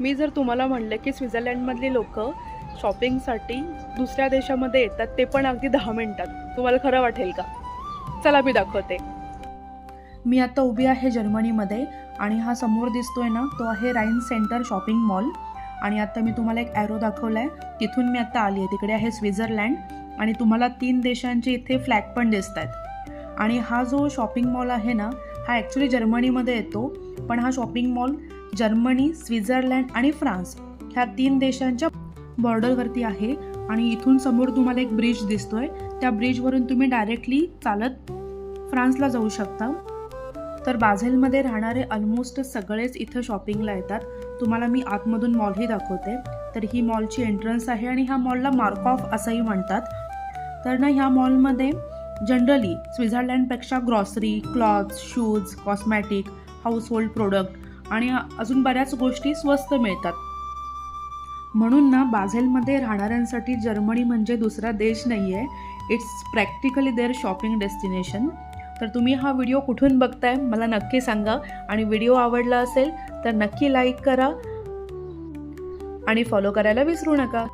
मी जर तुम्हाला म्हणलं की स्वित्झर्लंडमधली लोक शॉपिंगसाठी दुसऱ्या देशामध्ये येतात, ते पण अगदी 10 मिनिटात, तुम्हाला खरं वाटेल का? चला मी दाखवते. मी आता उभी आहे जर्मनीमध्ये आणि हा समोर दिसतोय ना, तो आहे राईन सेंटर शॉपिंग मॉल. आणि आता मी तुम्हाला एक ॲरो दाखवला आहे, तिथून मी आता आली आहे. तिकडे आहे स्वित्झर्लंड आणि तुम्हाला 3 देशांचे इथे फ्लॅग पण दिसत आहेत. आणि हा जो शॉपिंग मॉल आहे ना, हा ॲक्च्युली जर्मनीमध्ये येतो, पण हा शॉपिंग मॉल जर्मनी, स्वित्झर्लंड आणि फ्रान्स ह्या 3 देशांच्या बॉर्डरवरती आहे. आणि इथून समोर तुम्हाला एक ब्रिज दिसतोय, त्या ब्रिजवरून तुम्ही डायरेक्टली चालत फ्रान्सला जाऊ शकता. तर बाझेलमध्ये राहणारे ऑलमोस्ट सगळेच इथं शॉपिंगला येतात. तुम्हाला मी आतमधून मॉलही दाखवते. तर ही मॉलची एंट्रन्स आहे आणि ह्या मॉलला मार्क ऑफ असंही म्हणतात. तर ना ह्या मॉलमध्ये जनरली स्वित्झर्लंडपेक्षा grocery, clothes, shoes, cosmetic, household product आणि अजून बऱ्याच गोष्टी स्वस्त मिळतात. म्हणून ना बाझेलमध्ये राहणाऱ्यांसाठी जर्मनी म्हणजे दुसरा देश नाही आहे. It's practically their shopping destination. तर तुम्ही हा व्हिडिओ कुठून बघताय मला नक्की सांगा. आणि व्हिडिओ आवडला असेल तर नक्की लाईक करा आणि फॉलो करायला विसरू नका.